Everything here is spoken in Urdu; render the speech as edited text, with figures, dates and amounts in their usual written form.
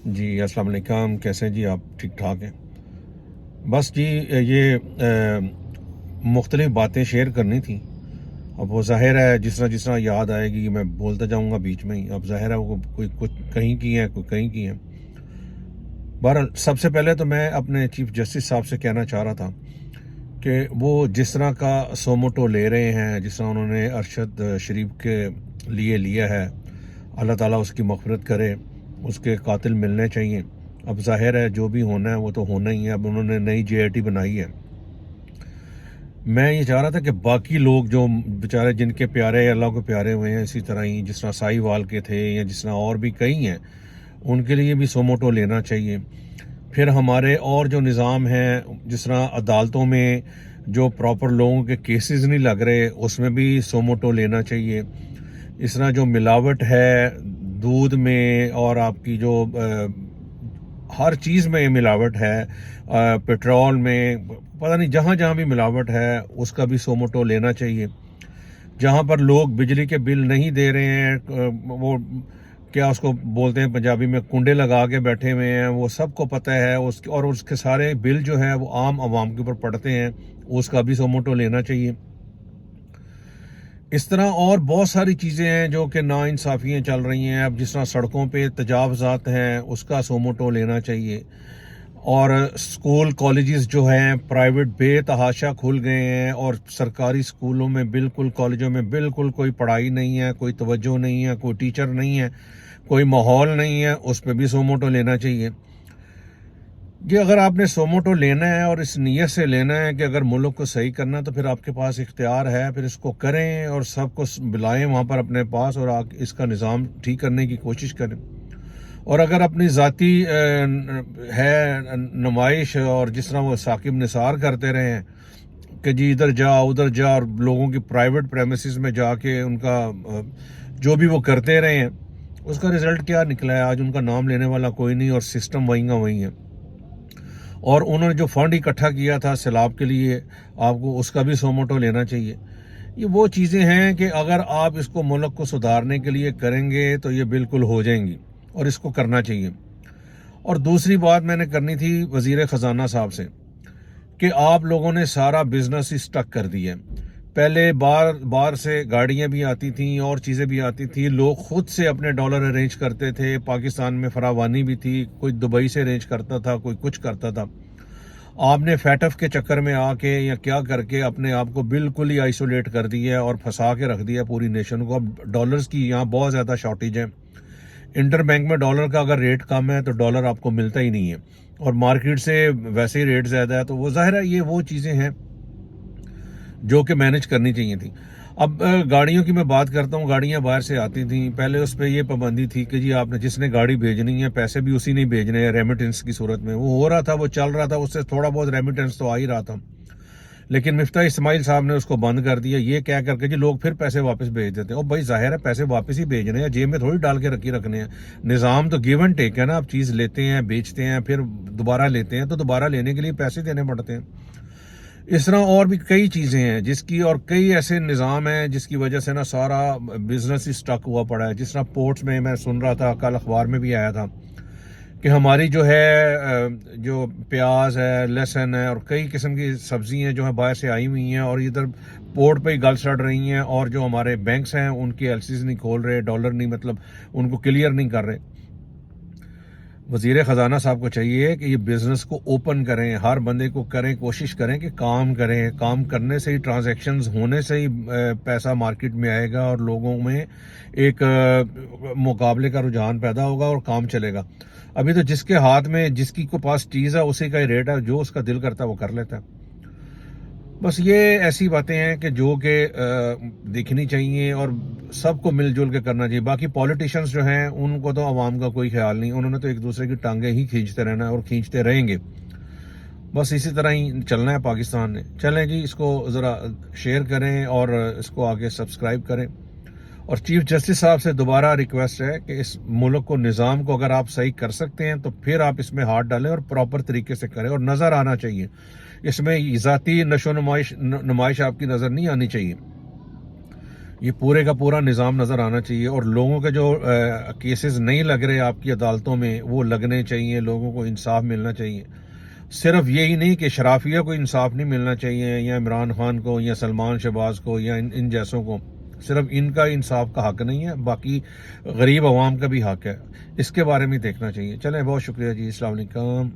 جی السلام علیکم، کیسے ہیں جی آپ؟ ٹھیک ٹھاک ہیں؟ بس جی یہ مختلف باتیں شیئر کرنی تھیں. اب وہ ظاہر ہے جس طرح یاد آئے گی میں بولتا جاؤں گا بیچ میں ہی. اب ظاہر ہے وہ کوئی کچھ کہیں کی ہے، کوئی کہیں کی ہے. بہرحال سب سے پہلے تو میں اپنے چیف جسٹس صاحب سے کہنا چاہ رہا تھا کہ وہ جس طرح کا سوموٹو لے رہے ہیں، جس طرح انہوں نے ارشد شریف کے لیے لیا ہے، اللہ تعالیٰ اس کی مغفرت کرے. اس کے قاتل ملنے چاہیے. اب ظاہر ہے جو بھی ہونا ہے وہ تو ہونا ہی ہے. اب انہوں نے نئی جے آئی ٹی بنائی ہے. میں یہ چاہ رہا تھا کہ باقی لوگ جو بیچارے جن کے پیارے اللہ کو پیارے ہوئے ہیں، اسی طرح ہی جس طرح سائی وال کے تھے یا جس طرح اور بھی کئی ہیں، ان کے لیے بھی سوموٹو لینا چاہیے. پھر ہمارے اور جو نظام ہیں، جس طرح عدالتوں میں جو پراپر لوگوں کے کیسز نہیں لگ رہے، اس میں بھی سوموٹو لینا چاہیے. اس طرح جو ملاوٹ ہے دودھ میں اور آپ کی جو ہر چیز میں ملاوٹ ہے، پیٹرول میں، پتہ نہیں جہاں جہاں بھی ملاوٹ ہے اس کا بھی سوموٹو لینا چاہیے. جہاں پر لوگ بجلی کے بل نہیں دے رہے ہیں، وہ کیا اس کو بولتے ہیں پنجابی میں، کنڈے لگا کے بیٹھے ہوئے ہیں، وہ سب کو پتہ ہے اور اس کے سارے بل جو ہے وہ عام عوام کے اوپر پڑتے ہیں، اس کا بھی سوموٹو لینا چاہیے. اس طرح اور بہت ساری چیزیں ہیں جو کہ ناانصافیاں چل رہی ہیں. اب جس طرح سڑکوں پہ تجاوزات ہیں، اس کا سوموٹو لینا چاہیے. اور اسکول کالجز جو ہیں پرائیویٹ بے تحاشا کھل گئے ہیں، اور سرکاری اسکولوں میں بالکل، کالجوں میں بالکل کوئی پڑھائی نہیں ہے، کوئی توجہ نہیں ہے، کوئی ٹیچر نہیں ہے، کوئی ماحول نہیں ہے. اس پہ بھی سوموٹو لینا چاہیے. کہ اگر آپ نے سوموٹو لینا ہے اور اس نیت سے لینا ہے کہ اگر ملک کو صحیح کرنا ہے تو پھر آپ کے پاس اختیار ہے، پھر اس کو کریں اور سب کو بلائیں وہاں پر اپنے پاس اور اس کا نظام ٹھیک کرنے کی کوشش کریں. اور اگر اپنی ذاتی ہے نمائش، اور جس طرح وہ ثاقب نثار کرتے رہے ہیں کہ جی ادھر جا ادھر جا، اور لوگوں کی پرائیویٹ پریمیسز میں جا کے ان کا جو بھی وہ کرتے رہے ہیں، اس کا رزلٹ کیا نکلا ہے؟ آج ان کا نام لینے والا کوئی نہیں، اور سسٹم وہیں کا وہیں ہے. اور انہوں نے جو فنڈ اکٹھا کیا تھا سیلاب کے لیے، آپ کو اس کا بھی سوموٹو لینا چاہیے. یہ وہ چیزیں ہیں کہ اگر آپ اس کو ملک کو سدھارنے کے لیے کریں گے تو یہ بالکل ہو جائیں گی، اور اس کو کرنا چاہیے. اور دوسری بات میں نے کرنی تھی وزیر خزانہ صاحب سے کہ آپ لوگوں نے سارا بزنس ہی سٹک کر دیا ہے. پہلے باہر سے گاڑیاں بھی آتی تھیں اور چیزیں بھی آتی تھیں، لوگ خود سے اپنے ڈالر ارینج کرتے تھے. پاکستان میں فراوانی بھی تھی، کوئی دبئی سے ارینج کرتا تھا، کوئی کچھ کرتا تھا. آپ نے فیٹف کے چکر میں آ کے یا کیا کر کے اپنے آپ کو بالکل ہی آئسولیٹ کر دیا اور پھنسا کے رکھ دیا پوری نیشن کو. اب ڈالرز کی یہاں بہت زیادہ شارٹیج ہے. انٹر بینک میں ڈالر کا اگر ریٹ کم ہے تو ڈالر آپ کو ملتا ہی نہیں ہے، اور مارکیٹ سے ویسے ہی ریٹ زیادہ ہے. تو وہ ظاہر ہے یہ وہ چیزیں ہیں جو کہ مینج کرنی چاہیے تھی. اب گاڑیوں کی میں بات کرتا ہوں. گاڑیاں باہر سے آتی تھیں، پہلے اس پہ یہ پابندی تھی کہ جی آپ نے جس نے گاڑی بھیجنی ہے پیسے بھی اسی نے بھیجنے ہیں ریمیٹنس کی صورت میں. وہ ہو رہا تھا، وہ چل رہا تھا، اس سے تھوڑا بہت ریمیٹنس تو آ ہی رہا تھا. لیکن مفتاح اسماعیل صاحب نے اس کو بند کر دیا. یہ کیا کر کے جی لوگ پھر پیسے واپس بھیج دیتے ہیں. اور بھائی ظاہر ہے پیسے واپس ہی بھیجنے ہیں، جیب میں تھوڑی ڈال کے رکھنے ہیں. نظام تو گیو اینڈ ٹیک ہے نا. آپ چیز لیتے ہیں، بیچتے ہیں، پھر دوبارہ لیتے ہیں، تو دوبارہ لینے کے لیے پیسے دینے پڑتے ہیں. اس طرح اور بھی کئی چیزیں ہیں جس کی، اور کئی ایسے نظام ہیں جس کی وجہ سے نا سارا بزنس ہی سٹک ہوا پڑا ہے. جس طرح پورٹس میں سن رہا تھا، کل اخبار میں بھی آیا تھا کہ ہماری جو ہے جو پیاز ہے، لہسن ہے، اور کئی قسم کی سبزی ہیں جو ہیں باہر سے آئی ہوئی ہیں، اور ادھر پورٹ پہ ہی گل سڑ رہی ہیں. اور جو ہمارے بینکس ہیں ان کے ایل سیز نہیں کھول رہے، ڈالر نہیں، مطلب ان کو کلیئر نہیں کر رہے. وزیر خزانہ صاحب کو چاہیے کہ یہ بزنس کو اوپن کریں، ہر بندے کو کریں، کوشش کریں کہ کام کریں. کام کرنے سے ہی، ٹرانزیکشنز ہونے سے ہی پیسہ مارکیٹ میں آئے گا، اور لوگوں میں ایک مقابلے کا رجحان پیدا ہوگا اور کام چلے گا. ابھی تو جس کے ہاتھ میں، جس کی کو پاس چیز ہے اسی کا ہی ریٹ ہے، جو اس کا دل کرتا ہے وہ کر لیتا ہے. بس یہ ایسی باتیں ہیں کہ جو کہ دیکھنی چاہیے اور سب کو مل جل کے کرنا چاہیے. باقی پولیٹیشنز جو ہیں ان کو تو عوام کا کوئی خیال نہیں، انہوں نے تو ایک دوسرے کی ٹانگیں ہی کھینچتے رہنا ہے اور کھینچتے رہیں گے. بس اسی طرح ہی چلنا ہے پاکستان نے. چلیں جی، اس کو ذرا شیئر کریں اور اس کو آگے سبسکرائب کریں. اور چیف جسٹس صاحب سے دوبارہ ریکویسٹ ہے کہ اس ملک کو، نظام کو اگر آپ صحیح کر سکتے ہیں تو پھر آپ اس میں ہاتھ ڈالیں اور پراپر طریقے سے کریں، اور نظر آنا چاہیے. اس میں ذاتی نمائش آپ کی نظر نہیں آنی چاہیے. یہ پورے کا پورا نظام نظر آنا چاہیے، اور لوگوں کے جو کیسز نہیں لگ رہے آپ کی عدالتوں میں وہ لگنے چاہیے، لوگوں کو انصاف ملنا چاہیے۔ صرف یہی نہیں کہ شرافیہ کو انصاف نہیں ملنا چاہیے، یا عمران خان کو، یا سلمان شہباز کو، یا ان جیسوں کو، صرف ان کا انصاف کا حق نہیں ہے، باقی غریب عوام کا بھی حق ہے، اس کے بارے میں دیکھنا چاہیے۔ چلیں، بہت شکریہ جی، السلام علیکم۔